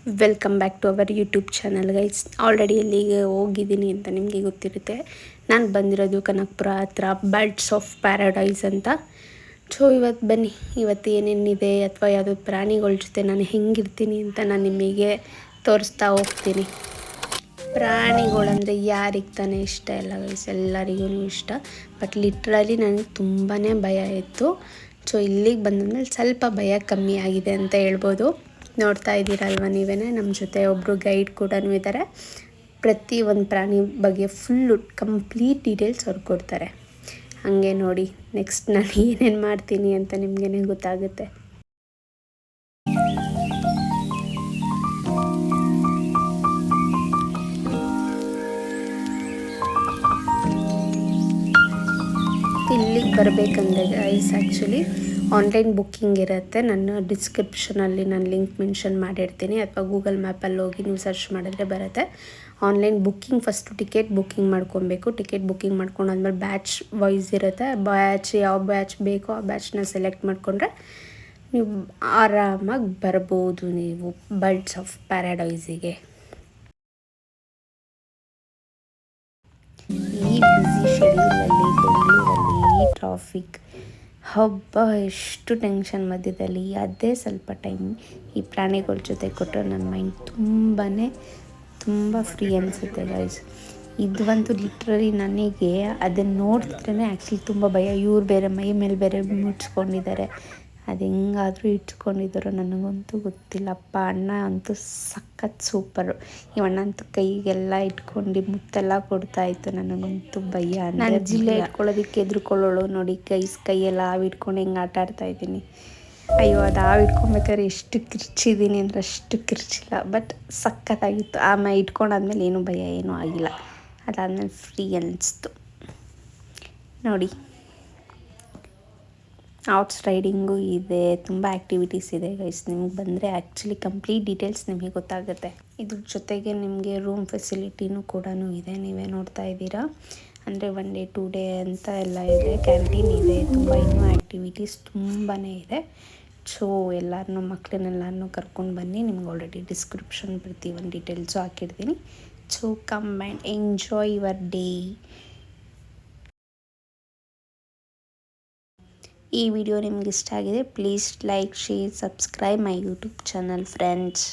Welcome back to our YouTube channel guys. Already ಎಲ್ಲಿಗೆ ಹೋಗಿದ್ದೀನಿ ಅಂತ ನಿಮಗೆ ಗೊತ್ತಿರುತ್ತೆ. ನಾನು ಬಂದಿರೋದು ಕನಕಪುರ ಹತ್ರ ಬರ್ಡ್ಸ್ ಆಫ್ ಪ್ಯಾರಡೈಸ್ ಅಂತ. ಸೊ ಇವತ್ತು ಬನ್ನಿ, ಇವತ್ತು ಏನೇನಿದೆ ಅಥವಾ ಯಾವುದೋ ಪ್ರಾಣಿಗಳ ಜೊತೆ ನಾನು ಹೆಂಗಿರ್ತೀನಿ ಅಂತ ನಾನು ನಿಮಗೆ ತೋರಿಸ್ತಾ ಹೋಗ್ತೀನಿ. ಪ್ರಾಣಿಗಳಂದರೆ ಯಾರಿಗೆ ತಾನೇ ಇಷ್ಟ ಇಲ್ಲ ಗೈಸ್, ಎಲ್ಲರಿಗೂ ಇಷ್ಟ. ಬಟ್ ಲಿಟ್ರಲಿ ನನಗೆ ತುಂಬಾ ಭಯ ಇತ್ತು. ಸೊ ಇಲ್ಲಿಗೆ ಬಂದಮೇಲೆ ಸ್ವಲ್ಪ ಭಯ ಕಮ್ಮಿ ಆಗಿದೆ ಅಂತ ಹೇಳ್ಬೋದು. ನೋಡ್ತಾ ಇದ್ದೀರಲ್ವ ನೀವೇ, ನಮ್ಮ ಜೊತೆ ಒಬ್ಬರು ಗೈಡ್ ಕೂಡ ಇದ್ದಾರೆ. ಪ್ರತಿ ಒಂದು ಪ್ರಾಣಿ ಬಗ್ಗೆ ಫುಲ್ಲು ಕಂಪ್ಲೀಟ್ ಡೀಟೇಲ್ಸ್ ಅವ್ರು ಕೊಡ್ತಾರೆ. ಹಾಗೆ ನೋಡಿ ನೆಕ್ಸ್ಟ್ ನಾನು ಏನೇನು ಮಾಡ್ತೀನಿ ಅಂತ ನಿಮಗೇನೆ ಗೊತ್ತಾಗುತ್ತೆ. ಇಲ್ಲಿಗೆ ಬರಬೇಕಂದ್ರೆ ಗೈಸ್ ಆ್ಯಕ್ಚುಲಿ ಆನ್ಲೈನ್ ಬುಕ್ಕಿಂಗ್ ಇರುತ್ತೆ. ನಾನು ಡಿಸ್ಕ್ರಿಪ್ಷನಲ್ಲಿ ನಾನು ಲಿಂಕ್ ಮೆನ್ಷನ್ ಮಾಡಿರ್ತೀನಿ, ಅಥವಾ ಗೂಗಲ್ ಮ್ಯಾಪಲ್ಲಿ ಹೋಗಿ ನೀವು ಸರ್ಚ್ ಮಾಡಿದ್ರೆ ಬರುತ್ತೆ. Online booking first ticket booking ಮಾಡ್ಕೊಬೇಕು. ಟಿಕೆಟ್ ಬುಕ್ಕಿಂಗ್ ಮಾಡ್ಕೊಂಡಾದ್ಮೇಲೆ ಬ್ಯಾಚ್ ವೈಸ್ ಇರುತ್ತೆ. ಯಾವ ಬ್ಯಾಚ್ ಬೇಕೋ ಆ ಬ್ಯಾಚ್ನ ಸೆಲೆಕ್ಟ್ ಮಾಡಿಕೊಂಡ್ರೆ ನೀವು ಆರಾಮಾಗಿ ಬರ್ಬೋದು ನೀವು ಬರ್ಡ್ಸ್ ಆಫ್ ಪ್ಯಾರಡೈಸಿಗೆ. ಈ ಬ್ಯುಸಿ ಶೆಡ್ಯೂಲಲ್ಲಿ ಬೆಂಗಳೂರಲ್ಲಿ ಟ್ರಾಫಿಕ್ ಹಬ್ಬ, ಎಷ್ಟು ಟೆನ್ಷನ್ ಮಧ್ಯದಲ್ಲಿ ಅದೇ ಸ್ವಲ್ಪ ಟೈಮ್ ಈ ಪ್ರಾಣಿಗಳ ಜೊತೆ ಕೊಟ್ಟರೆ ನನ್ನ ಮೈಂಡ್ ತುಂಬ ಫ್ರೀ ಅನಿಸುತ್ತೆ ಗೈಸ್. ಇದಂತೂ ಲಿಟ್ರಲಿ ನನಗೆ ಅದನ್ನು ನೋಡ್ತಿದ್ರೆ ಆ್ಯಕ್ಚುಲಿ ತುಂಬ ಭಯ. ಇವ್ರು ಬೇರೆ ಮೈ ಮೇಲೆ ಬೇರೆ ಮುಚ್ಕೊಂಡಿದ್ದಾರೆ, ಅದು ಹೆಂಗಾದರೂ ಇಟ್ಕೊಂಡಿದ್ದಾರೋ ನನಗಂತೂ ಗೊತ್ತಿಲ್ಲಪ್ಪ. ಅಣ್ಣ ಅಂತೂ ಸಖತ್ ಸೂಪರು. ಇವಣ್ಣ ಅಂತೂ ಕೈಗೆಲ್ಲ ಇಟ್ಕೊಂಡು ಮುತ್ತೆಲ್ಲ ಕೊಡ್ತಾಯಿತ್ತು. ನನಗಂತೂ ಭಯ. ನಾನು ಜಿಲ್ಲೆ ಇಟ್ಕೊಳ್ಳೋದಕ್ಕೆ ಎದುರ್ಕೊಳ್ಳೋಳು ನೋಡಿ ಗೈಸ್. ಕೈಯೆಲ್ಲ ಹಾವು ಇಟ್ಕೊಂಡು ಹೆಂಗೆ ಆಟ ಆಡ್ತಾಯಿದ್ದೀನಿ. ಅಯ್ಯೋ, ಅದು ಹಾವು ಇಟ್ಕೊಬೇಕಾದ್ರೆ ಎಷ್ಟು ಕಿರ್ಚಿದ್ದೀನಿ ಅಂದರೆ ಅಷ್ಟು ಕಿರ್ಚಿಲ್ಲ, ಬಟ್ ಸಖತ್ತಾಗಿತ್ತು. ಆಮೇಲೆ ಇಟ್ಕೊಂಡಾದ್ಮೇಲೆ ಏನೂ ಭಯ ಏನೂ ಆಗಿಲ್ಲ. ಅದಾದಮೇಲೆ ಫ್ರೀ ಅನ್ನಿಸ್ತು ನೋಡಿ. ಔಟ್ಸ್ ರೈಡಿಂಗು ಇದೆ, ತುಂಬ ಆ್ಯಕ್ಟಿವಿಟೀಸ್ ಇದೆ ಗೈಸ್. ನಿಮ್ಗೆ ಬಂದರೆ ಆ್ಯಕ್ಚುಲಿ ಕಂಪ್ಲೀಟ್ ಡೀಟೇಲ್ಸ್ ನಿಮಗೆ ಗೊತ್ತಾಗುತ್ತೆ. ಇದ್ರ ಜೊತೆಗೆ ನಿಮಗೆ ರೂಮ್ ಫೆಸಿಲಿಟಿನೂ ಕೂಡ ಇದೆ, ನೀವೇ ನೋಡ್ತಾ ಇದ್ದೀರಾ. ಅಂದರೆ 1 ಡೇ 2 ಡೇ ಅಂತ ಎಲ್ಲ ಇದೆ. ಕ್ಯಾಂಟೀನ್ ಇದೆ, ತುಂಬ ಇನ್ನೂ ಆ್ಯಕ್ಟಿವಿಟೀಸ್ ತುಂಬಾ ಇದೆ. ಸೊ ಮಕ್ಕಳನ್ನೆಲ್ಲರನ್ನೂ ಕರ್ಕೊಂಡು ಬನ್ನಿ. ನಿಮ್ಗೆ ಆಲ್ರೆಡಿ ಡಿಸ್ಕ್ರಿಪ್ಷನ್ ಪ್ರತಿಯೊಂದು ಡೀಟೇಲ್ಸು ಹಾಕಿರ್ತೀನಿ. So come and enjoy your day. ಈ ವಿಡಿಯೋ ನಿಮ್ಗೆ ಇಷ್ಟ ಆಗಿದೆ, please like, share, subscribe my YouTube channel friends.